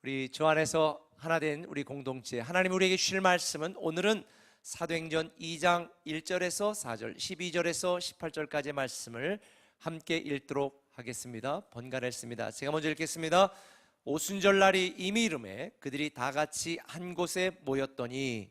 우리 주 안에서 하나 된 우리 공동체, 하나님 우리에게 주실 말씀은 오늘은 사도행전 2장 1절에서 4절, 12절에서 18절까지의 말씀을 함께 읽도록 하겠습니다. 번갈아 읽습니다. 제가 먼저 읽겠습니다. 오순절날이 이미 이르매 그들이 다 같이 한 곳에 모였더니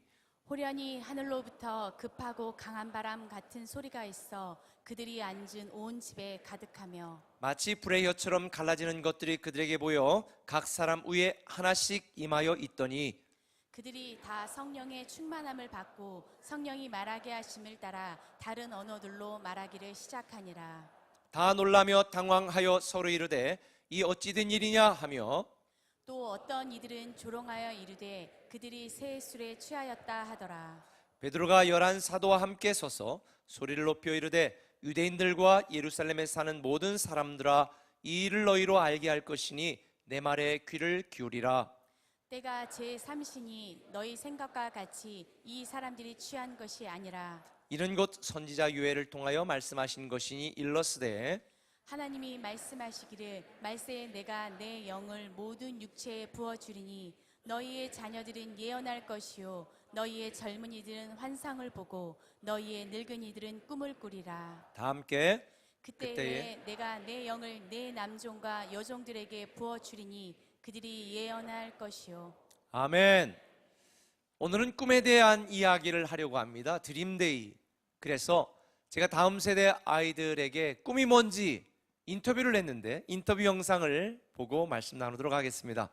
호련히 하늘로부터 급하고 강한 바람 같은 소리가 있어 그들이 앉은 온 집에 가득하며 마치 불의 혀처럼 갈라지는 것들이 그들에게 보여 각 사람 위에 하나씩 임하여 있더니 그들이 다 성령의 충만함을 받고 성령이 말하게 하심을 따라 다른 언어들로 말하기를 시작하니라. 다 놀라며 당황하여 서로 이르되 이 어찌 된 일이냐 하며 또 어떤 이들은 조롱하여 이르되 그들이 새 술에 취하였다 하더라. 베드로가 11 사도와 함께 서서 소리를 높여 이르되 유대인들과 예루살렘에 사는 모든 사람들아 이 일을 너희로 알게 할 것이니 내 말에 귀를 기울이라. 때가 제3신이 너희 생각과 같이 이 사람들이 취한 것이 아니라 이는 곧 선지자 요엘을 통하여 말씀하신 것이니 일러스되 하나님이 말씀하시기를 말세에 내가 내 영을 모든 육체에 부어주리니 너희의 자녀들은 예언할 것이요 너희의 젊은이들은 환상을 보고 너희의 늙은이들은 꿈을 꾸리라. 다 함께 그때에 내가 내 영을 내 남종과 여종들에게 부어주리니 그들이 예언할 것이요. 아멘. 오늘은 꿈에 대한 이야기를 하려고 합니다. 드림데이. 그래서 제가 다음 세대 아이들에게 꿈이 뭔지 인터뷰를 했는데 인터뷰 영상을 보고 말씀 나누도록 하겠습니다.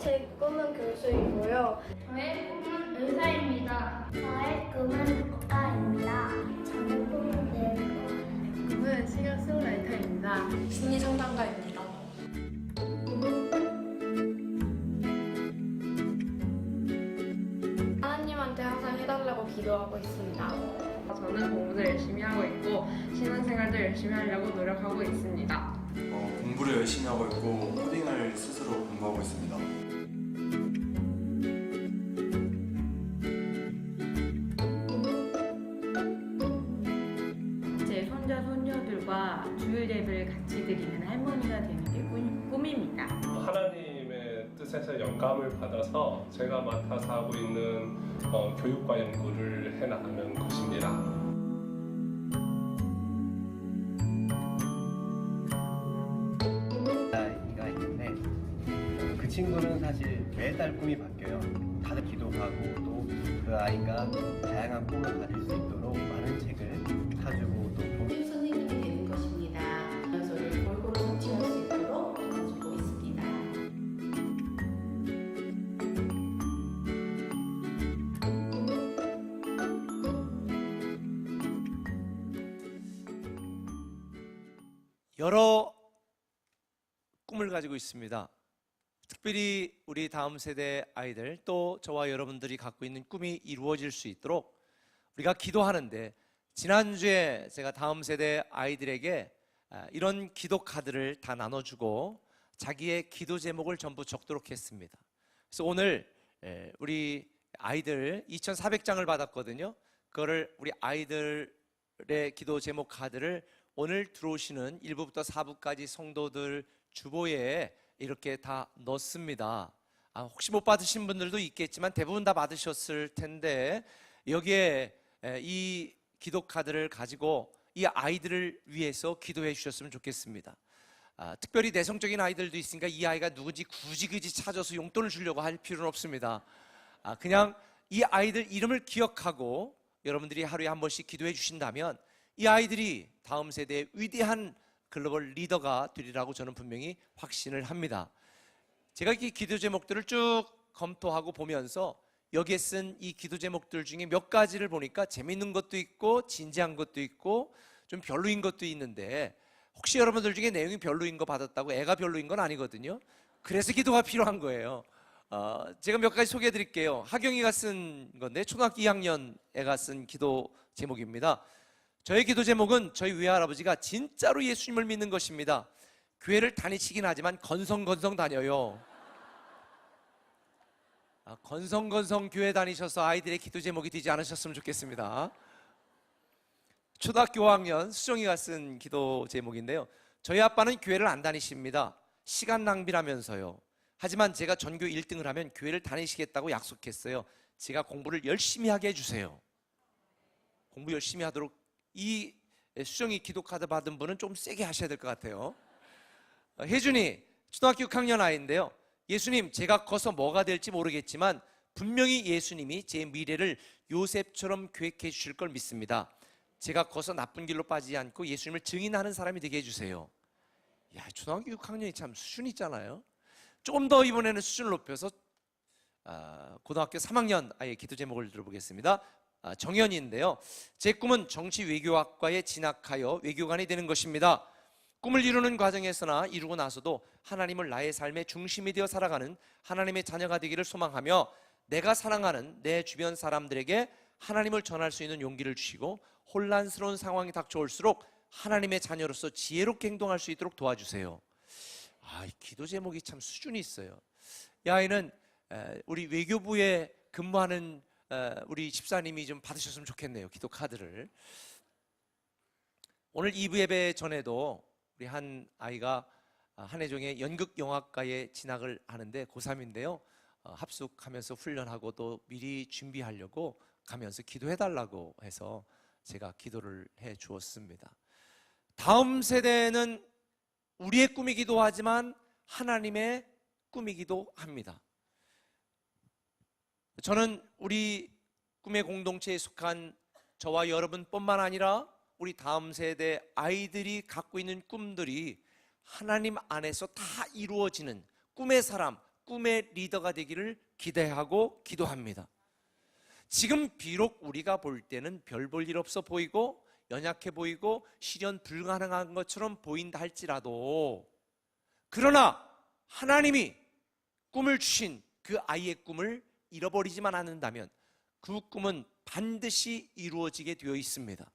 제 꿈은 교수이고요. 저의 꿈은 의사입니다. 저의 꿈은 국가입니다. 저의 꿈은 내일 꿈은 싱어송라이터입니다. 심리상담가입니다. 하나님한테 항상 해달라고 기도하고 있습니다. 저는 공부도 열심히 하고 있고 신앙생활도 열심히 하려고 노력하고 있습니다. 공부를 열심히 하고 있고 코딩을 스스로 공부하고 있습니다. 제 손자 손녀들과 주일 예배를 같이 드리는 할머니가 되는 게 꿈입니다. 하나님의 뜻에서 영감을 받아서 제가 맡아서 하고 있는 교육과 연구를 해나가는 것입니다. 아이가 있는데 그 친구는 사실 매달 꿈이 바뀌어요. 다들 기도하고 또 그 아이가 다양한 꿈을 가질 수 있도록 많은 책을 사주고 또 선생님이 되는 것입니다. 연소를 골고루 성취할 수 있도록 도와주고 있습니다. 여러 꿈을 가지고 있습니다. 특별히 우리 다음 세대 아이들 또 저와 여러분들이 갖고 있는 꿈이 이루어질 수 있도록 우리가 기도하는데 지난주에 제가 다음 세대 아이들에게 이런 기도 카드를 다 나눠주고 자기의 기도 제목을 전부 적도록 했습니다. 그래서 오늘 우리 아이들 2,400장을 받았거든요. 그거를 우리 아이들의 기도 제목 카드를 오늘 들어오시는 1부부터 4부까지 성도들 주보에 이렇게 다 넣습니다. 혹시 못 받으신 분들도 있겠지만 대부분 다 받으셨을 텐데 여기에 이 기도 카드를 가지고 이 아이들을 위해서 기도해 주셨으면 좋겠습니다. 특별히 내성적인 아이들도 있으니까 이 아이가 누군지 굳이 찾아서 용돈을 주려고 할 필요는 없습니다. 그냥 이 아이들 이름을 기억하고 여러분들이 하루에 한 번씩 기도해 주신다면 이 아이들이 다음 세대의 위대한 글로벌 리더가 되리라고 저는 분명히 확신을 합니다. 제가 이 기도 제목들을 쭉 검토하고 보면서 여기에 쓴 이 기도 제목들 중에 몇 가지를 보니까 재밌는 것도 있고 진지한 것도 있고 좀 별로인 것도 있는데 혹시 여러분들 중에 내용이 별로인 거 받았다고 애가 별로인 건 아니거든요. 그래서 기도가 필요한 거예요. 제가 몇 가지 소개해 드릴게요. 하경이가 쓴 건데 초등학교 2학년 애가 쓴 기도 제목입니다. 저의 기도 제목은 저희 외할아버지가 진짜로 예수님을 믿는 것입니다. 교회를 다니시긴 하지만 건성건성 다녀요. 건성건성 교회 다니셔서 아이들의 기도 제목이 되지 않으셨으면 좋겠습니다. 초등학교 5학년 수정이가 쓴 기도 제목인데요. 저희 아빠는 교회를 안 다니십니다. 시간 낭비라면서요. 하지만 제가 전교 1등을 하면 교회를 다니시겠다고 약속했어요. 제가 공부를 열심히 하게 해주세요. 공부 열심히 하도록. 이 수정이 기도 카드 받은 분은 좀 세게 하셔야 될 것 같아요. 혜준이 초등학교 6학년 아이인데요. 예수님, 제가 커서 뭐가 될지 모르겠지만 분명히 예수님이 제 미래를 요셉처럼 계획해 주실 걸 믿습니다. 제가 커서 나쁜 길로 빠지지 않고 예수님을 증인하는 사람이 되게 해주세요. 야, 초등학교 6학년이 참 수준 있잖아요. 조금 더 이번에는 수준을 높여서 고등학교 3학년 아이의 기도 제목을 들어보겠습니다. 정연이인데요. 제 꿈은 정치 외교학과에 진학하여 외교관이 되는 것입니다. 꿈을 이루는 과정에서나 이루고 나서도 하나님을 나의 삶의 중심이 되어 살아가는 하나님의 자녀가 되기를 소망하며 내가 사랑하는 내 주변 사람들에게 하나님을 전할 수 있는 용기를 주시고 혼란스러운 상황이 닥쳐올수록 하나님의 자녀로서 지혜롭게 행동할 수 있도록 도와주세요. 이 기도 제목이 참 수준이 있어요. 이 아이는 우리 외교부에 근무하는 우리 집사님이 좀 받으셨으면 좋겠네요. 기도 카드를. 오늘 2부 예배 전에도 우리 한 아이가 한혜종의 연극영화과에 진학을 하는데 고3인데요. 합숙하면서 훈련하고 또 미리 준비하려고 가면서 기도해달라고 해서 제가 기도를 해 주었습니다. 다음 세대는 우리의 꿈이기도 하지만 하나님의 꿈이기도 합니다. 저는 우리 꿈의 공동체에 속한 저와 여러분뿐만 아니라 우리 다음 세대 아이들이 갖고 있는 꿈들이 하나님 안에서 다 이루어지는 꿈의 사람, 꿈의 리더가 되기를 기대하고 기도합니다. 지금 비록 우리가 볼 때는 별 볼 일 없어 보이고 연약해 보이고 실현 불가능한 것처럼 보인다 할지라도, 그러나 하나님이 꿈을 주신 그 아이의 꿈을 잃어버리지만 않는다면 그 꿈은 반드시 이루어지게 되어 있습니다.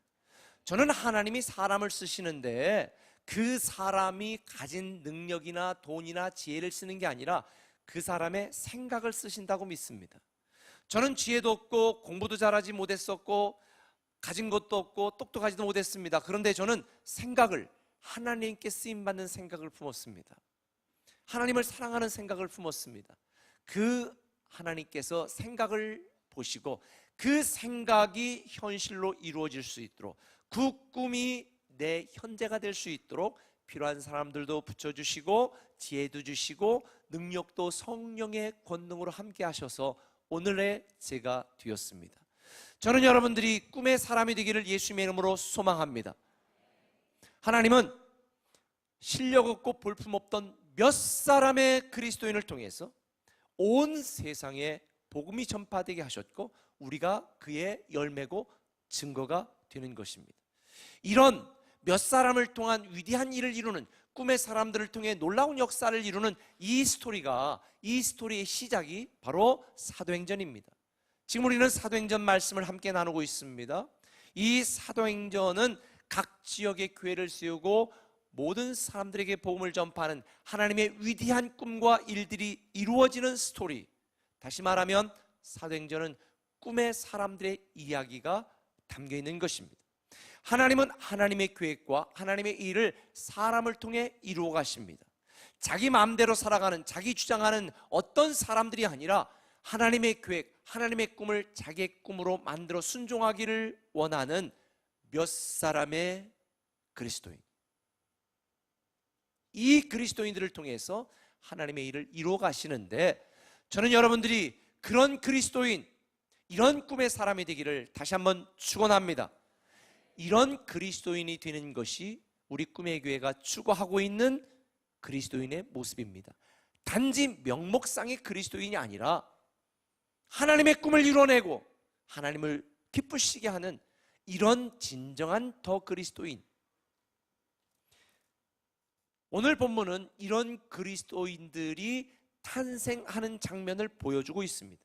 저는 하나님이 사람을 쓰시는데 그 사람이 가진 능력이나 돈이나 지혜를 쓰는 게 아니라 그 사람의 생각을 쓰신다고 믿습니다. 저는 지혜도 없고 공부도 잘하지 못했었고 가진 것도 없고 똑똑하지도 못했습니다. 그런데 저는 생각을, 하나님께 쓰임받는 생각을 품었습니다. 하나님을 사랑하는 생각을 품었습니다. 그 하나님께서 생각을 보시고 그 생각이 현실로 이루어질 수 있도록, 그 꿈이 내 현재가 될 수 있도록 필요한 사람들도 붙여주시고 지혜도 주시고 능력도 성령의 권능으로 함께 하셔서 오늘의 제가 되었습니다. 저는 여러분들이 꿈의 사람이 되기를 예수님의 이름으로 소망합니다. 하나님은 실력 없고 볼품없던 몇 사람의 그리스도인을 통해서 온 세상에 복음이 전파되게 하셨고 우리가 그의 열매고 증거가 되는 것입니다. 이런 몇 사람을 통한 위대한 일을 이루는, 꿈의 사람들을 통해 놀라운 역사를 이루는 이 스토리의 시작이 바로 사도행전입니다. 지금 우리는 사도행전 말씀을 함께 나누고 있습니다. 이 사도행전은 각 지역의 교회를 세우고 모든 사람들에게 복음을 전파하는 하나님의 위대한 꿈과 일들이 이루어지는 스토리. 다시 말하면 사도행전은 꿈의 사람들의 이야기가 담겨 있는 것입니다. 하나님은 하나님의 계획과 하나님의 일을 사람을 통해 이루어 가십니다. 자기 마음대로 살아가는, 자기 주장하는 어떤 사람들이 아니라 하나님의 계획, 하나님의 꿈을 자기의 꿈으로 만들어 순종하기를 원하는 몇 사람의 그리스도인. 이 그리스도인들을 통해서 하나님의 일을 이루어 가시는데, 저는 여러분들이 그런 그리스도인, 이런 꿈의 사람이 되기를 다시 한번 축원합니다. 이런 그리스도인이 되는 것이 우리 꿈의 교회가 추구하고 있는 그리스도인의 모습입니다. 단지 명목상의 그리스도인이 아니라 하나님의 꿈을 이뤄내고 하나님을 기쁘시게 하는 이런 진정한 더 그리스도인. 오늘 본문은 이런 그리스도인들이 탄생하는 장면을 보여주고 있습니다.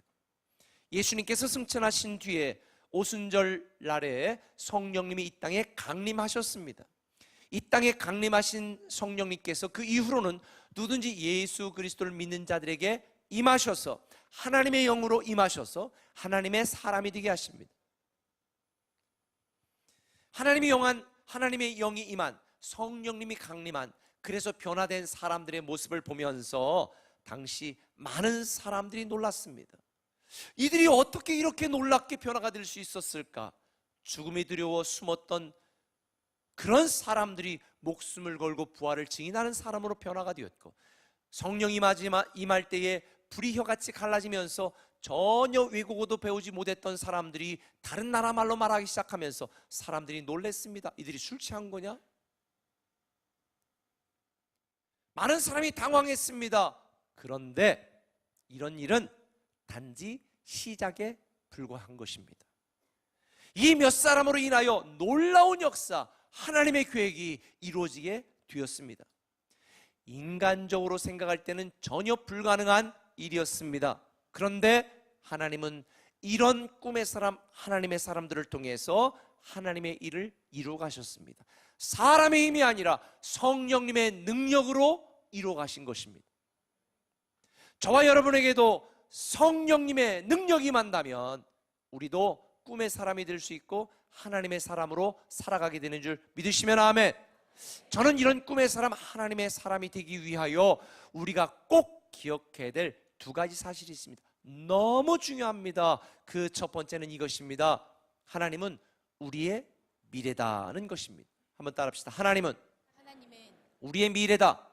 예수님께서 승천하신 뒤에 오순절 날에 성령님이 이 땅에 강림하셨습니다. 이 땅에 강림하신 성령님께서 그 이후로는 누구든지 예수 그리스도를 믿는 자들에게 임하셔서 하나님의 영으로 임하셔서 하나님의 사람이 되게 하십니다. 하나님의 영이 임한, 성령님이 강림한, 그래서 변화된 사람들의 모습을 보면서 당시 많은 사람들이 놀랐습니다. 이들이 어떻게 이렇게 놀랍게 변화가 될 수 있었을까? 죽음이 두려워 숨었던 그런 사람들이 목숨을 걸고 부활을 증인하는 사람으로 변화가 되었고, 성령이 임할 때에 불이 혀같이 갈라지면서 전혀 외국어도 배우지 못했던 사람들이 다른 나라 말로 말하기 시작하면서 사람들이 놀랬습니다. 이들이 술 취한 거냐? 많은 사람이 당황했습니다. 그런데 이런 일은 단지 시작에 불과한 것입니다. 이 몇 사람으로 인하여 놀라운 역사, 하나님의 계획이 이루어지게 되었습니다. 인간적으로 생각할 때는 전혀 불가능한 일이었습니다. 그런데 하나님은 이런 꿈의 사람, 하나님의 사람들을 통해서 하나님의 일을 이루어 가셨습니다. 사람의 힘이 아니라 성령님의 능력으로 이루어 가신 것입니다. 저와 여러분에게도 성령님의 능력이 임한다면 우리도 꿈의 사람이 될 수 있고 하나님의 사람으로 살아가게 되는 줄 믿으시면 아멘. 저는 이런 꿈의 사람, 하나님의 사람이 되기 위하여 우리가 꼭 기억해야 될 두 가지 사실이 있습니다. 너무 중요합니다. 그 첫 번째는 이것입니다. 하나님은 우리의 미래다는 것입니다. 한번 따라합시다. 하나님은 우리의 미래다.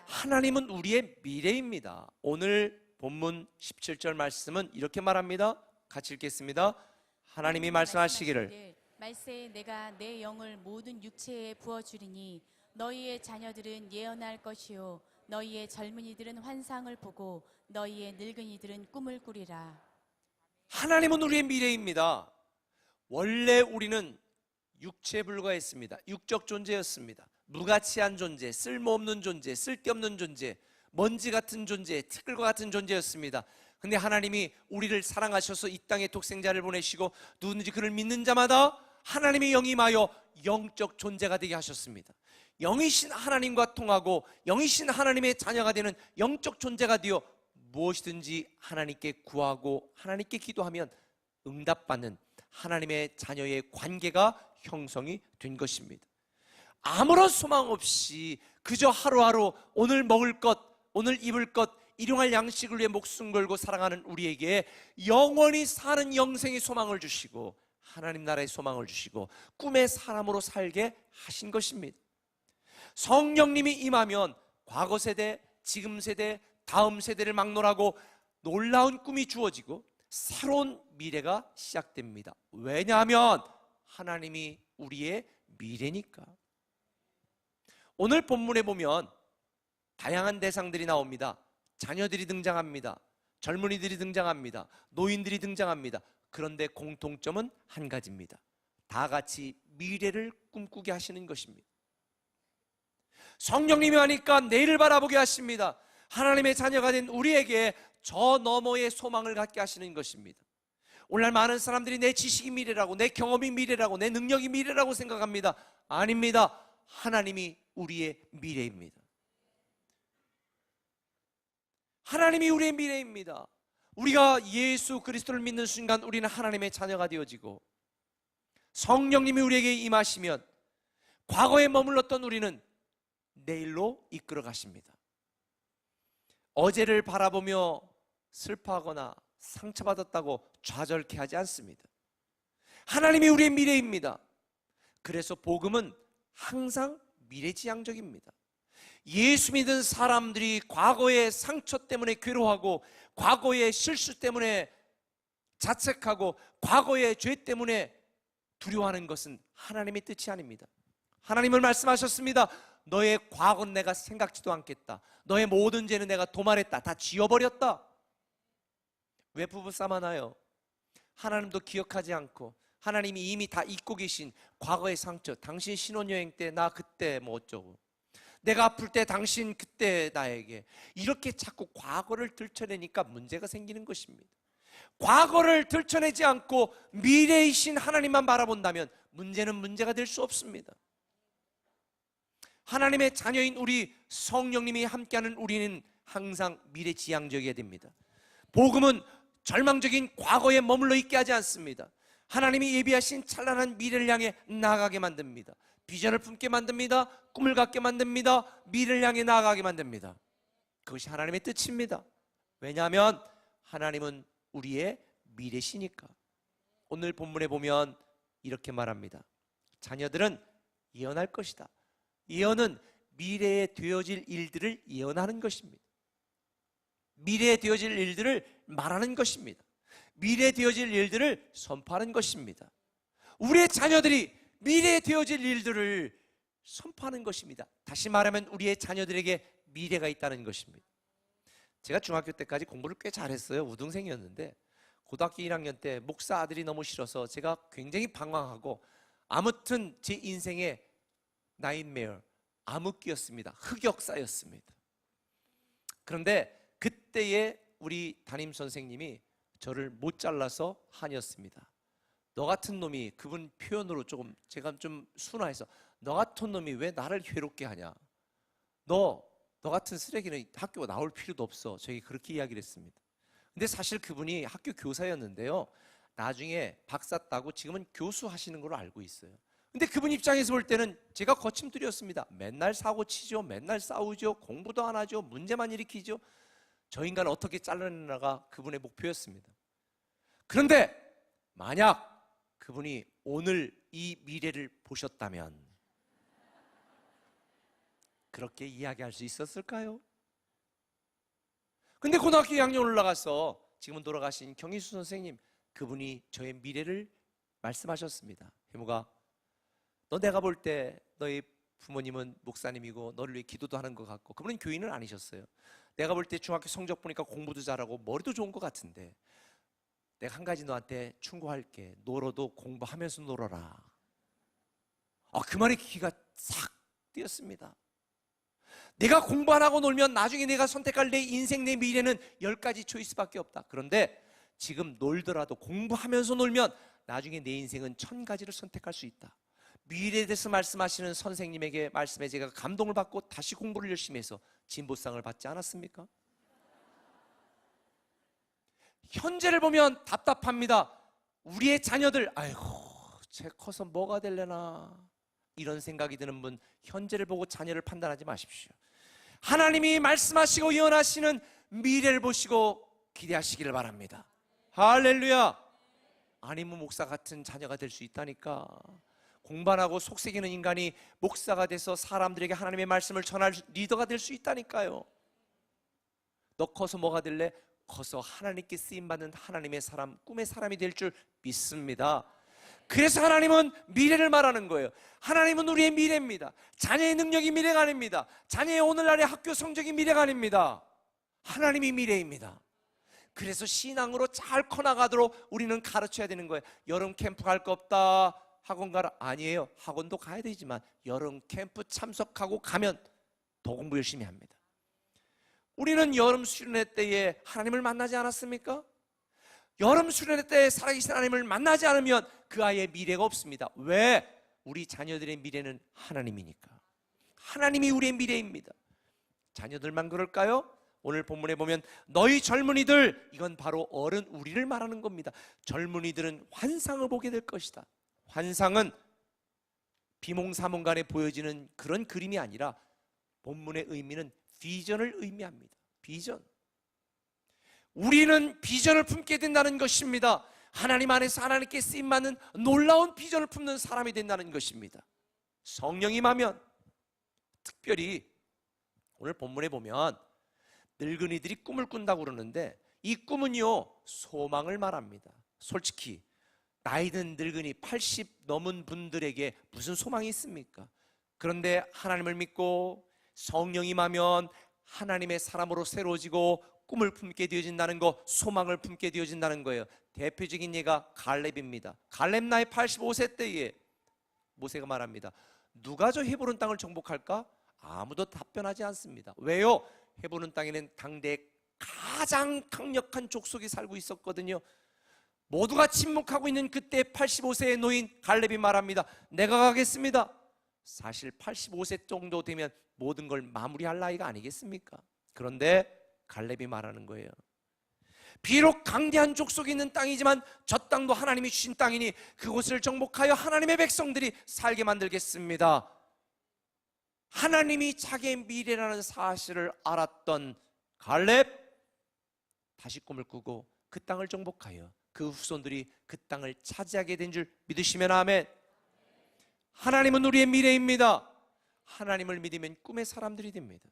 하나님은 우리의 미래입니다. 오늘 본문 17절 말씀은 이렇게 말합니다. 같이 읽겠습니다. 하나님이 말씀하시기를 말세에 내가 내 영을 모든 육체에 부어주리니 너희의 자녀들은 예언할 것이요 너희의 젊은이들은 환상을 보고 너희의 늙은이들은 꿈을 꾸리라. 하나님은 우리의 미래입니다. 원래 우리는 육체에 불과했습니다. 육적 존재였습니다. 무가치한 존재, 쓸모없는 존재, 쓸데없는 존재, 먼지 같은 존재, 티끌과 같은 존재였습니다. 근데 하나님이 우리를 사랑하셔서 이 땅에 독생자를 보내시고 누구든지 그를 믿는 자마다 하나님의 영이 임하여 영적 존재가 되게 하셨습니다. 영이신 하나님과 통하고 영이신 하나님의 자녀가 되는 영적 존재가 되어 무엇이든지 하나님께 구하고 하나님께 기도하면 응답받는 하나님의 자녀의 관계가 형성이 된 것입니다. 아무런 소망 없이 그저 하루하루 오늘 먹을 것, 오늘 입을 것, 일용할 양식을 위해 목숨 걸고 살아가는 우리에게 영원히 사는 영생의 소망을 주시고 하나님 나라의 소망을 주시고 꿈의 사람으로 살게 하신 것입니다. 성령님이 임하면 과거 세대, 지금 세대, 다음 세대를 막론하고 놀라운 꿈이 주어지고 새로운 미래가 시작됩니다. 왜냐하면 하나님이 우리의 미래니까. 오늘 본문에 보면 다양한 대상들이 나옵니다. 자녀들이 등장합니다. 젊은이들이 등장합니다. 노인들이 등장합니다. 그런데 공통점은 한 가지입니다. 다 같이 미래를 꿈꾸게 하시는 것입니다. 성령님이 하니까 내일을 바라보게 하십니다. 하나님의 자녀가 된 우리에게 저 너머의 소망을 갖게 하시는 것입니다. 오늘날 많은 사람들이 내 지식이 미래라고, 내 경험이 미래라고, 내 능력이 미래라고 생각합니다. 아닙니다. 하나님이 우리의 미래입니다. 하나님이 우리의 미래입니다. 우리가 예수 그리스도를 믿는 순간 우리는 하나님의 자녀가 되어지고 성령님이 우리에게 임하시면 과거에 머물렀던 우리는 내일로 이끌어 가십니다. 어제를 바라보며 슬퍼하거나 상처받았다고 좌절케 하지 않습니다. 하나님이 우리의 미래입니다. 그래서 복음은 항상 미래지향적입니다. 예수 믿은 사람들이 과거의 상처 때문에 괴로워하고 과거의 실수 때문에 자책하고 과거의 죄 때문에 두려워하는 것은 하나님의 뜻이 아닙니다. 하나님은 말씀하셨습니다. 너의 과거는 내가 생각지도 않겠다. 너의 모든 죄는 내가 도말했다. 다 지워버렸다. 왜 부부싸움 하나요? 하나님도 기억하지 않고 하나님이 이미 다 잊고 계신 과거의 상처, 당신 신혼여행 때 나 그때 뭐 어쩌고, 내가 아플 때 당신 그때 나에게, 이렇게 자꾸 과거를 들춰내니까 문제가 생기는 것입니다. 과거를 들춰내지 않고 미래이신 하나님만 바라본다면 문제는 문제가 될 수 없습니다. 하나님의 자녀인 우리 성령님이 함께하는 우리는 항상 미래지향적이어야 됩니다. 복음은 절망적인 과거에 머물러 있게 하지 않습니다. 하나님이 예비하신 찬란한 미래를 향해 나아가게 만듭니다. 비전을 품게 만듭니다. 꿈을 갖게 만듭니다. 미래를 향해 나아가게 만듭니다. 그것이 하나님의 뜻입니다. 왜냐하면 하나님은 우리의 미래시니까. 오늘 본문에 보면 이렇게 말합니다. 자녀들은 예언할 것이다. 예언은 미래에 되어질 일들을 예언하는 것입니다. 미래에 되어질 일들을 말하는 것입니다. 미래에 되어질 일들을 선포하는 것입니다. 우리의 자녀들이 미래에 되어질 일들을 선포하는 것입니다. 다시 말하면 우리의 자녀들에게 미래가 있다는 것입니다. 제가 중학교 때까지 공부를 꽤 잘했어요. 우등생이었는데 고등학교 1학년 때 목사 아들이 너무 싫어서 제가 굉장히 방황하고, 아무튼 제 인생의 나인메어, 암흑기였습니다. 흑역사였습니다. 그런데 그때의 우리 담임 선생님이 저를 못 잘라서 한이었습니다. 너 같은 놈이, 그분 표현으로 조금 제가 좀 순화해서, 너 같은 놈이 왜 나를 괴롭게 하냐, 너 같은 쓰레기는 학교 나올 필요도 없어. 저에게 그렇게 이야기를 했습니다. 근데 사실 그분이 학교 교사였는데요, 나중에 박사 따고 지금은 교수 하시는 걸로 알고 있어요. 근데 그분 입장에서 볼 때는 제가 거침들이었습니다. 맨날 사고 치죠, 맨날 싸우죠, 공부도 안 하죠, 문제만 일으키죠. 저 인간을 어떻게 잘라내나가 그분의 목표였습니다. 그런데 만약 그분이 오늘 이 미래를 보셨다면 그렇게 이야기할 수 있었을까요? 근데 고등학교 2학년 올라가서 지금은 돌아가신 경희수 선생님, 그분이 저의 미래를 말씀하셨습니다. 해무가, 너 내가 볼 때 너희 부모님은 목사님이고 너를 위해 기도도 하는 것 같고, 그분은 교인은 아니셨어요. 내가 볼 때 중학교 성적 보니까 공부도 잘하고 머리도 좋은 것 같은데 내가 한 가지 너한테 충고할게. 놀아도 공부하면서 놀아라. 그 말에 귀가 싹 뛰었습니다. 내가 공부 안 하고 놀면 나중에 내가 선택할 내 인생, 내 미래는 10가지 초이스밖에 없다. 그런데 지금 놀더라도 공부하면서 놀면 나중에 내 인생은 1000가지를 선택할 수 있다. 미래에 대해서 말씀하시는 선생님에게 말씀에 제가 감동을 받고 다시 공부를 열심히 해서 진보상을 받지 않았습니까? 현재를 보면 답답합니다. 우리의 자녀들, 아이고 쟤 커서 뭐가 될려나, 이런 생각이 드는 분, 현재를 보고 자녀를 판단하지 마십시오. 하나님이 말씀하시고 예언하시는 미래를 보시고 기대하시기를 바랍니다. 할렐루야. 아니면 목사 같은 자녀가 될 수 있다니까. 공부 안 하고 속삭이는 인간이 목사가 돼서 사람들에게 하나님의 말씀을 전할 리더가 될 수 있다니까요. 너 커서 뭐가 될래? 커서 하나님께 쓰임받는 하나님의 사람, 꿈의 사람이 될 줄 믿습니다. 그래서 하나님은 미래를 말하는 거예요. 하나님은 우리의 미래입니다. 자녀의 능력이 미래가 아닙니다. 자녀의 오늘날의 학교 성적이 미래가 아닙니다. 하나님이 미래입니다. 그래서 신앙으로 잘 커나가도록 우리는 가르쳐야 되는 거예요. 여름 캠프 갈 거 없다, 학원 가라. 아니에요. 학원도 가야 되지만 여름 캠프 참석하고 가면 더 공부 열심히 합니다. 우리는 여름 수련회 때에 하나님을 만나지 않았습니까? 여름 수련회 때 살아계신 하나님을 만나지 않으면 그 아이의 미래가 없습니다. 왜? 우리 자녀들의 미래는 하나님이니까. 하나님이 우리의 미래입니다. 자녀들만 그럴까요? 오늘 본문에 보면 너희 젊은이들, 이건 바로 어른 우리를 말하는 겁니다. 젊은이들은 환상을 보게 될 것이다. 환상은 비몽사몽간에 보여지는 그런 그림이 아니라 본문의 의미는 비전을 의미합니다. 비전. 우리는 비전을 품게 된다는 것입니다. 하나님 안에서 하나님께 쓰임받는 놀라운 비전을 품는 사람이 된다는 것입니다. 성령이 임하면, 특별히 오늘 본문에 보면 늙은이들이 꿈을 꾼다고 그러는데 이 꿈은요, 소망을 말합니다. 솔직히 나이 든 늙은이 80 넘은 분들에게 무슨 소망이 있습니까? 그런데 하나님을 믿고 성령이 임하면 하나님의 사람으로 새로워지고 꿈을 품게 되어진다는 거, 소망을 품게 되어진다는 거예요. 대표적인 예가 갈렙입니다. 갈렙 나이 85세 때에 모세가 말합니다. 누가 저 헤브론 땅을 정복할까? 아무도 답변하지 않습니다. 왜요? 헤브론 땅에는 당대 가장 강력한 족속이 살고 있었거든요. 모두가 침묵하고 있는 그때 85세의 노인 갈렙이 말합니다. 내가 가겠습니다. 사실 85세 정도 되면 모든 걸 마무리할 나이가 아니겠습니까? 그런데 갈렙이 말하는 거예요. 비록 강대한 족속이 있는 땅이지만 저 땅도 하나님이 주신 땅이니 그곳을 정복하여 하나님의 백성들이 살게 만들겠습니다. 하나님이 자기의 미래라는 사실을 알았던 갈렙, 다시 꿈을 꾸고 그 땅을 정복하여 그 후손들이 그 땅을 차지하게 된 줄 믿으시면 아멘. 하나님은 우리의 미래입니다. 하나님을 믿으면 꿈의 사람들이 됩니다.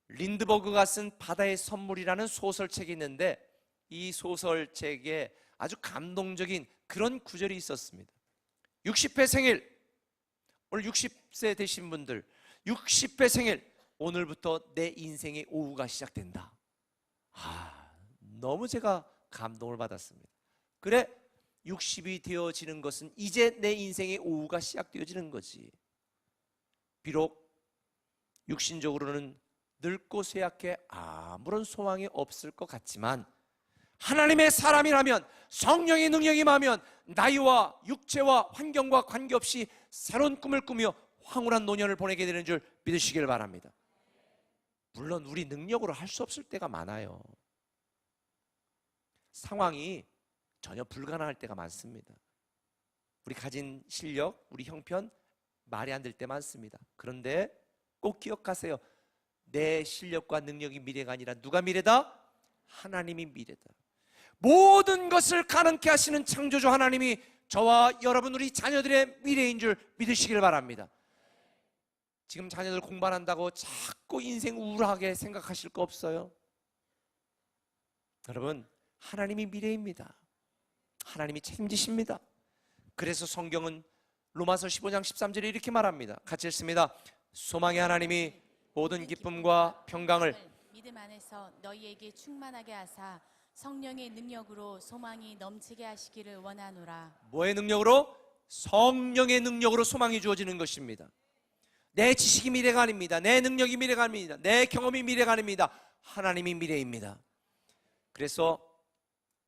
린드버그가 쓴 바다의 선물이라는 소설책이 있는데 이 소설책에 아주 감동적인 그런 구절이 있었습니다. 60회 생일, 오늘 60세 되신 분들 60회 생일, 오늘부터 내 인생의 오후가 시작된다. 너무 제가 감동을 받았습니다. 그래, 60이 되어지는 것은 이제 내 인생의 오후가 시작되어지는 거지. 비록 육신적으로는 늙고 쇠약해 아무런 소망이 없을 것 같지만 하나님의 사람이라면, 성령의 능력이 임하면 나이와 육체와 환경과 관계없이 새로운 꿈을 꾸며 황홀한 노년을 보내게 되는 줄 믿으시길 바랍니다. 물론 우리 능력으로 할 수 없을 때가 많아요. 상황이 전혀 불가능할 때가 많습니다. 우리 가진 실력, 우리 형편 말이 안 될 때 많습니다. 그런데 꼭 기억하세요. 내 실력과 능력이 미래가 아니라 누가 미래다? 하나님이 미래다. 모든 것을 가능케 하시는 창조주 하나님이 저와 여러분 우리 자녀들의 미래인 줄 믿으시길 바랍니다. 지금 자녀들 공부한다고 자꾸 인생 우울하게 생각하실 거 없어요? 여러분, 하나님이 미래입니다. 하나님이 책임지십니다. 그래서 성경은 로마서 15장 13절에 이렇게 말합니다. 같이 읽습니다. 소망의 하나님이 모든 기쁨과 평강을 믿음 안에서 너희에게 충만하게 하사 성령의 능력으로 소망이 넘치게 하시기를 원하노라. 뭐의 능력으로? 성령의 능력으로 소망이 주어지는 것입니다. 내 지식이 미래가 아닙니다. 내 능력이 미래가 아닙니다. 내 경험이 미래가 아닙니다. 하나님이 미래입니다. 그래서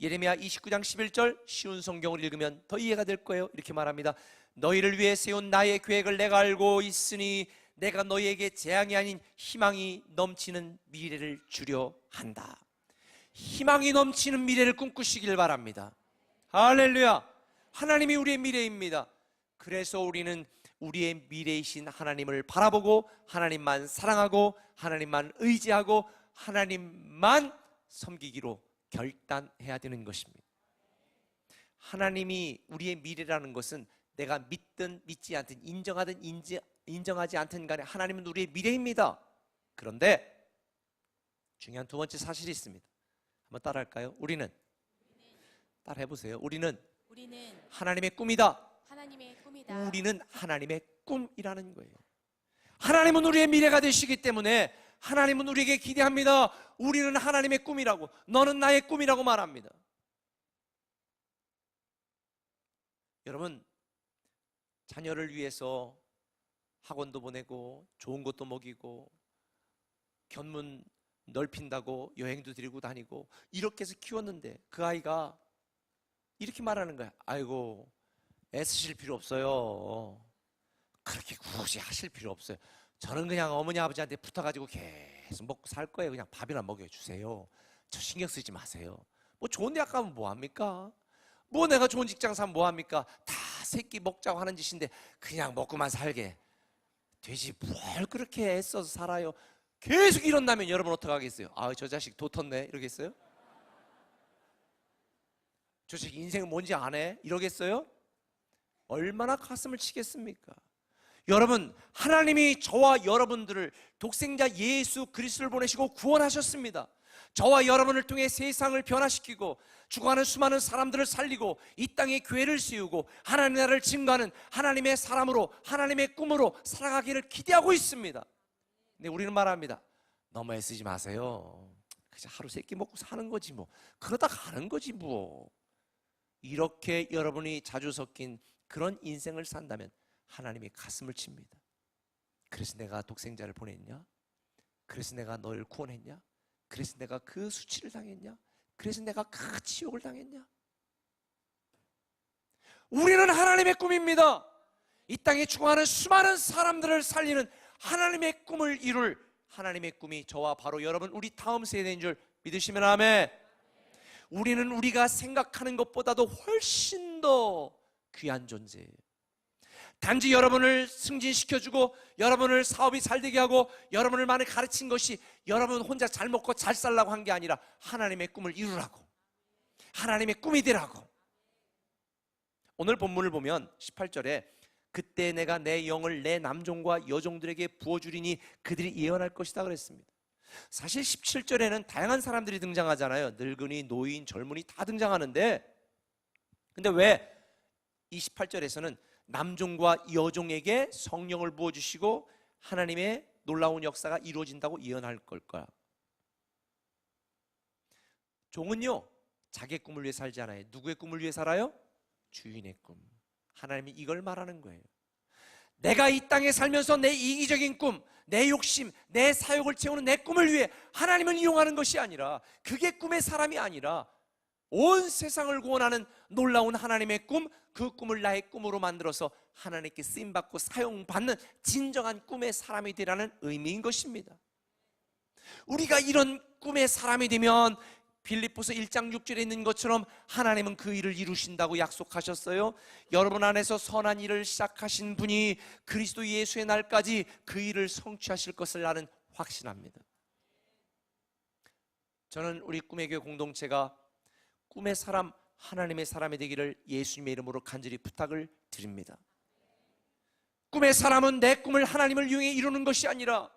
예레미야 29장 11절 쉬운 성경을 읽으면 더 이해가 될 거예요. 이렇게 말합니다. 너희를 위해 세운 나의 계획을 내가 알고 있으니 내가 너희에게 재앙이 아닌 희망이 넘치는 미래를 주려 한다. 희망이 넘치는 미래를 꿈꾸시길 바랍니다. 할렐루야. 하나님이 우리의 미래입니다. 그래서 우리는 우리의 미래이신 하나님을 바라보고 하나님만 사랑하고 하나님만 의지하고 하나님만 섬기기로 결단해야 되는 것입니다. 하나님이 우리의 미래라는 것은 내가 믿든 믿지 않든 인정하든 인정하지 않든 간에 하나님은 우리의 미래입니다. 그런데 중요한 두 번째 사실이 있습니다. 한번 따라할까요? 우리는 따라해보세요. 우리는 하나님의 꿈이다. 하나님의 꿈이다. 우리는 하나님의 꿈이라는 거예요. 하나님은 우리의 미래가 되시기 때문에 하나님은 우리에게 기대합니다. 우리는 하나님의 꿈이라고, 너는 나의 꿈이라고 말합니다. 여러분, 자녀를 위해서 학원도 보내고 좋은 것도 먹이고 견문 넓힌다고 여행도 데리고 다니고 이렇게 해서 키웠는데 그 아이가 이렇게 말하는 거야. 아이고, 애쓰실 필요 없어요. 그렇게 굳이 하실 필요 없어요. 저는 그냥 어머니 아버지한테 붙어가지고 계속 먹고 살 거예요. 그냥 밥이나 먹여주세요. 저 신경 쓰지 마세요. 뭐 좋은 대학 가면 뭐합니까? 뭐 내가 좋은 직장 사면 뭐합니까? 다 새끼 먹자고 하는 짓인데 그냥 먹고만 살게 되지 뭘 그렇게 애써서 살아요. 계속 이런다면 여러분 어떡하겠어요? 아, 저 자식 도텄네 이러겠어요? 저 자식 인생은 뭔지 아네? 이러겠어요? 얼마나 가슴을 치겠습니까? 여러분, 하나님이 저와 여러분들을 독생자 예수 그리스도를 보내시고 구원하셨습니다. 저와 여러분을 통해 세상을 변화시키고 죽어가는 수많은 사람들을 살리고 이 땅에 교회를 세우고 하나님의 나라를 증거하는 하나님의 사람으로 하나님의 꿈으로 살아가기를 기대하고 있습니다. 근데 우리는 말합니다. 너무 애쓰지 마세요. 그냥 하루 세 끼 먹고 사는 거지 뭐. 그러다 가는 거지 뭐. 이렇게 여러분이 자주 섞인 그런 인생을 산다면 하나님이 가슴을 칩니다. 그래서 내가 독생자를 보냈냐? 그래서 내가 너를 구원했냐? 그래서 내가 그 수치를 당했냐? 그래서 내가 그 지옥을 당했냐? 우리는 하나님의 꿈입니다. 이 땅에 죽어가는 수많은 사람들을 살리는 하나님의 꿈을 이룰 하나님의 꿈이 저와 바로 여러분 우리 다음 세대인 줄 믿으시면 아멘. 우리는 우리가 생각하는 것보다도 훨씬 더 귀한 존재예요. 단지 여러분을 승진시켜주고 여러분을 사업이 잘 되게 하고 여러분을 많이 가르친 것이 여러분 혼자 잘 먹고 잘 살라고 한 게 아니라 하나님의 꿈을 이루라고, 하나님의 꿈이 되라고. 오늘 본문을 보면 18절에 그때 내가 내 영을 내 남종과 여종들에게 부어주리니 그들이 예언할 것이다 그랬습니다. 사실 17절에는 다양한 사람들이 등장하잖아요. 늙은이, 노인, 젊은이 다 등장하는데, 근데 왜 이 18절에서는 남종과 여종에게 성령을 부어주시고 하나님의 놀라운 역사가 이루어진다고 예언할 걸까? 종은요, 자기의 꿈을 위해 살지 않아요. 누구의 꿈을 위해 살아요? 주인의 꿈. 하나님이 이걸 말하는 거예요. 내가 이 땅에 살면서 내 이기적인 꿈, 내 욕심, 내 사욕을 채우는 내 꿈을 위해 하나님을 이용하는 것이 아니라, 그게 꿈의 사람이 아니라 온 세상을 구원하는 놀라운 하나님의 꿈, 그 꿈을 나의 꿈으로 만들어서 하나님께 쓰임받고 사용받는 진정한 꿈의 사람이 되라는 의미인 것입니다. 우리가 이런 꿈의 사람이 되면 빌립보서 1장 6절에 있는 것처럼 하나님은 그 일을 이루신다고 약속하셨어요. 여러분 안에서 선한 일을 시작하신 분이 그리스도 예수의 날까지 그 일을 성취하실 것을 나는 확신합니다. 저는 우리 꿈의 교회 공동체가 꿈의 사람, 하나님의 사람이 되기를 예수님의 이름으로 간절히 부탁을 드립니다. 꿈의 사람은 내 꿈을 하나님을 이용해 이루는 것이 아니라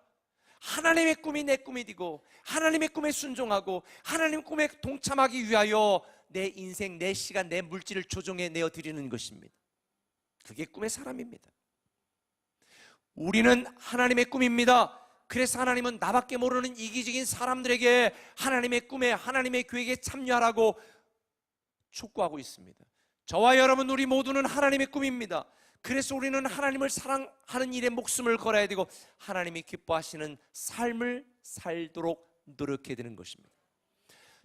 하나님의 꿈이 내 꿈이 되고 하나님의 꿈에 순종하고 하나님의 꿈에 동참하기 위하여 내 인생, 내 시간, 내 물질을 조정해 내어 드리는 것입니다. 그게 꿈의 사람입니다. 우리는 하나님의 꿈입니다. 그래서 하나님은 나밖에 모르는 이기적인 사람들에게 하나님의 꿈에, 하나님의 계획에 참여하라고 촉구하고 있습니다. 저와 여러분, 우리 모두는 하나님의 꿈입니다. 그래서 우리는 하나님을 사랑하는 일에 목숨을 걸어야 되고 하나님이 기뻐하시는 삶을 살도록 노력해야 되는 것입니다.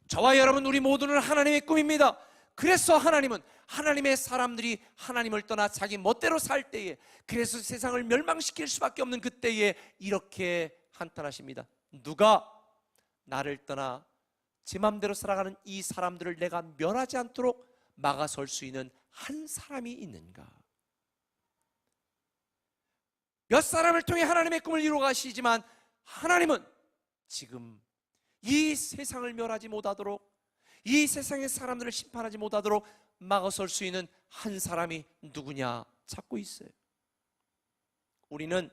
저와 여러분, 우리 모두는 하나님의 꿈입니다. 그래서 하나님은 하나님의 사람들이 하나님을 떠나 자기 멋대로 살 때에, 그래서 세상을 멸망시킬 수밖에 없는 그때에 이렇게 한탄하십니다. 누가 나를 떠나 제 맘대로 살아가는 이 사람들을 내가 멸하지 않도록 막아설 수 있는 한 사람이 있는가? 몇 사람을 통해 하나님의 꿈을 이루어 가시지만 하나님은 지금 이 세상을 멸하지 못하도록, 이 세상의 사람들을 심판하지 못하도록 막아설 수 있는 한 사람이 누구냐 찾고 있어요. 우리는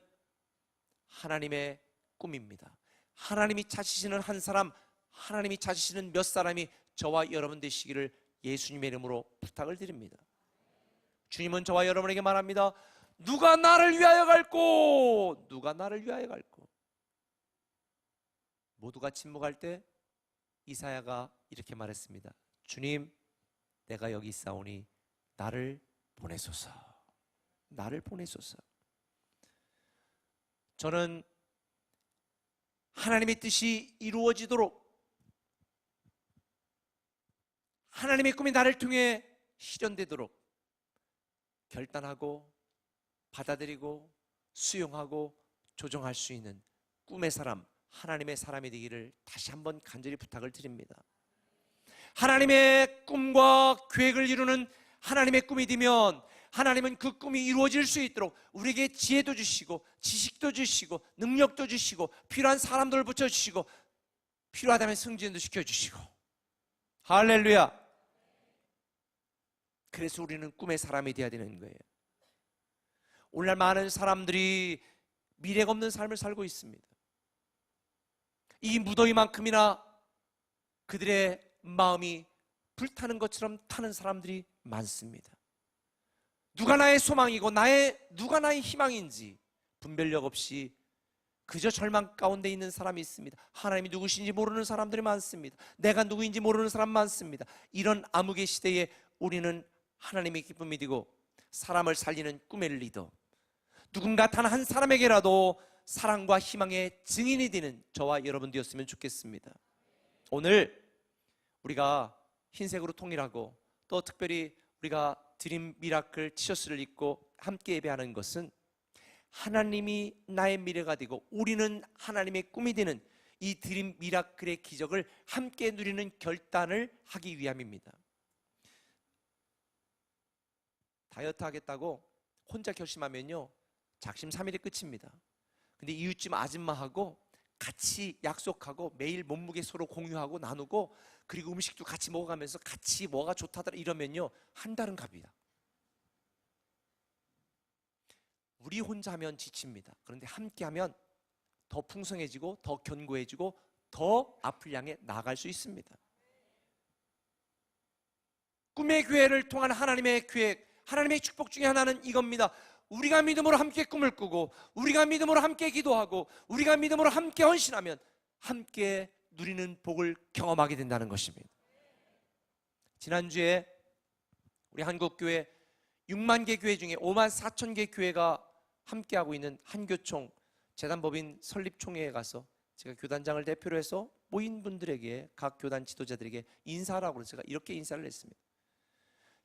하나님의 꿈입니다. 하나님이 찾으시는 한 사람, 하나님이 찾으시는 몇 사람이 저와 여러분 되시기를 예수님의 이름으로 부탁을 드립니다. 주님은 저와 여러분에게 말합니다. 누가 나를 위하여 갈고, 누가 나를 위하여 갈고. 모두가 침묵할 때 이사야가 이렇게 말했습니다. 주님, 내가 여기 있사오니 나를 보내소서. 나를 보내소서. 저는 하나님의 뜻이 이루어지도록, 하나님의 꿈이 나를 통해 실현되도록 결단하고 받아들이고 수용하고 조정할 수 있는 꿈의 사람, 하나님의 사람이 되기를 다시 한번 간절히 부탁을 드립니다. 하나님의 꿈과 계획을 이루는 하나님의 꿈이 되면 하나님은 그 꿈이 이루어질 수 있도록 우리에게 지혜도 주시고 지식도 주시고 능력도 주시고 필요한 사람들을 붙여주시고 필요하다면 승진도 시켜주시고, 할렐루야. 그래서 우리는 꿈의 사람이 되어야 되는 거예요. 오늘날 많은 사람들이 미래가 없는 삶을 살고 있습니다. 이 무더위만큼이나 그들의 마음이 불타는 것처럼 타는 사람들이 많습니다. 누가 나의 소망이고 누가 나의 희망인지 분별력 없이 그저 절망 가운데 있는 사람이 있습니다. 하나님이 누구신지 모르는 사람들이 많습니다. 내가 누구인지 모르는 사람 많습니다. 이런 암흑의 시대에 우리는 하나님의 기쁨이 되고 사람을 살리는 꿈의 리더, 누군가 단 한 사람에게라도 사랑과 희망의 증인이 되는 저와 여러분 되었으면 좋겠습니다. 오늘 우리가 흰색으로 통일하고 또 특별히 우리가 드림 미라클 티셔츠를 입고 함께 예배하는 것은 하나님이 나의 미래가 되고 우리는 하나님의 꿈이 되는 이 드림 미라클의 기적을 함께 누리는 결단을 하기 위함입니다. 다이어트 하겠다고 혼자 결심하면요, 작심삼일이 끝입니다. 근데 이웃집 아줌마하고 같이 약속하고 매일 몸무게 서로 공유하고 나누고 그리고 음식도 같이 먹어가면서 같이 뭐가 좋다더라 이러면요, 한 달은 갑니다. 우리 혼자 하면 지칩니다. 그런데 함께 하면 더 풍성해지고 더 견고해지고 더 앞을 향해 나아갈 수 있습니다. 꿈의 교회를 통한 하나님의 계획, 하나님의 축복 중에 하나는 이겁니다. 우리가 믿음으로 함께 꿈을 꾸고 우리가 믿음으로 함께 기도하고 우리가 믿음으로 함께 헌신하면 함께 누리는 복을 경험하게 된다는 것입니다. 지난주에 우리 한국교회 6만 개 교회 중에 5만 4천 개 교회가 함께하고 있는 한교총 재단법인 설립총회에 가서 제가 교단장을 대표로 해서 모인 분들에게, 각 교단 지도자들에게 인사하라고 해서 제가 이렇게 인사를 했습니다.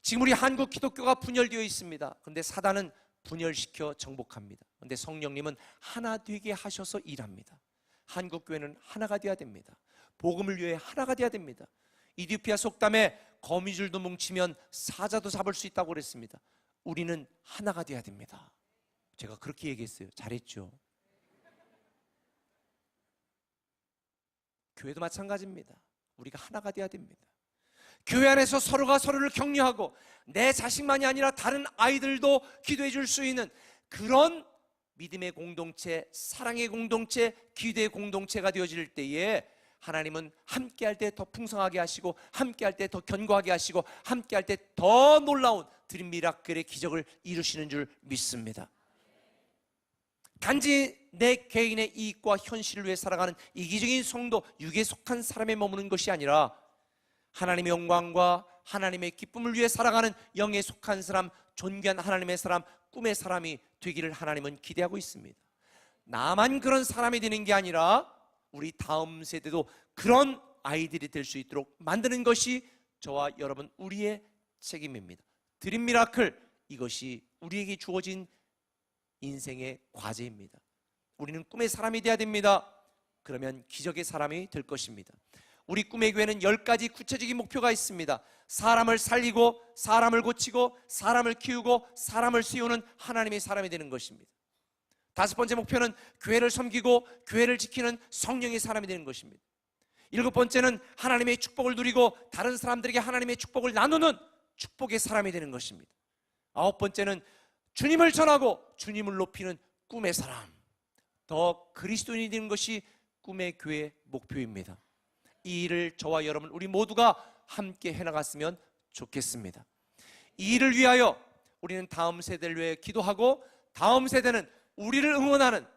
지금 우리 한국 기독교가 분열되어 있습니다. 그런데 사단은 분열시켜 정복합니다. 그런데 성령님은 하나 되게 하셔서 일합니다. 한국교회는 하나가 되어야 됩니다. 복음을 위해 하나가 되어야 됩니다. 이디오피아 속담에 거미줄도 뭉치면 사자도 잡을 수 있다고 그랬습니다. 우리는 하나가 되어야 됩니다. 제가 그렇게 얘기했어요. 잘했죠? 교회도 마찬가지입니다. 우리가 하나가 되어야 됩니다. 교회 안에서 서로가 서로를 격려하고 내 자식만이 아니라 다른 아이들도 기도해 줄 수 있는 그런 믿음의 공동체, 사랑의 공동체, 기도의 공동체가 되어질 때에 하나님은 함께할 때 더 풍성하게 하시고 함께할 때 더 견고하게 하시고 함께할 때 더 놀라운 드림 미라클의 기적을 이루시는 줄 믿습니다. 단지 내 개인의 이익과 현실을 위해 살아가는 이기적인 성도, 육에 속한 사람에 머무는 것이 아니라 하나님의 영광과 하나님의 기쁨을 위해 살아가는 영에 속한 사람, 존귀한 하나님의 사람, 꿈의 사람이 되기를 하나님은 기대하고 있습니다. 나만 그런 사람이 되는 게 아니라 우리 다음 세대도 그런 아이들이 될 수 있도록 만드는 것이 저와 여러분 우리의 책임입니다. 드림 미라클, 이것이 우리에게 주어진 인생의 과제입니다. 우리는 꿈의 사람이 되어야 됩니다. 그러면 기적의 사람이 될 것입니다. 우리 꿈의 교회는 10가지 구체적인 목표가 있습니다. 사람을 살리고 사람을 고치고 사람을 키우고 사람을 세우는 하나님의 사람이 되는 것입니다. 5번째 목표는 교회를 섬기고 교회를 지키는 성령의 사람이 되는 것입니다. 7번째는 하나님의 축복을 누리고 다른 사람들에게 하나님의 축복을 나누는 축복의 사람이 되는 것입니다. 9번째는 주님을 전하고 주님을 높이는 꿈의 사람, 더 그리스도인이 되는 것이 꿈의 교회의 목표입니다. 이 일을 저와 여러분 우리 모두가 함께 해나갔으면 좋겠습니다. 이 일을 위하여 우리는 다음 세대를 위해 기도하고 다음 세대는 우리를 응원하는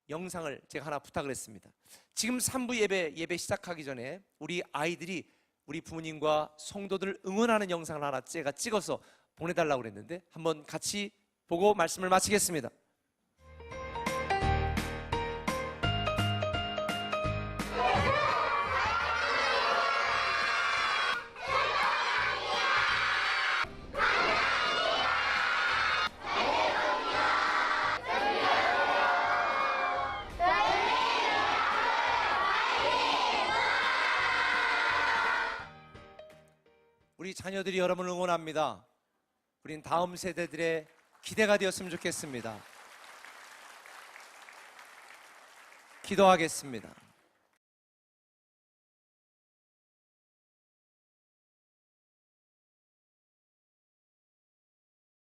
영상을 제가 하나 부탁을 했습니다. 지금 3부 예배 시작하기 전에 우리 아이들이 우리 부모님과 성도들을 응원하는 영상을 하나 제가 찍어서 보내달라고 그랬는데 한번 같이 보고 말씀을 마치겠습니다. 우리 자녀들이 여러분을 응원합니다. 우린 다음 세대들의 기대가 되었으면 좋겠습니다. 기도하겠습니다.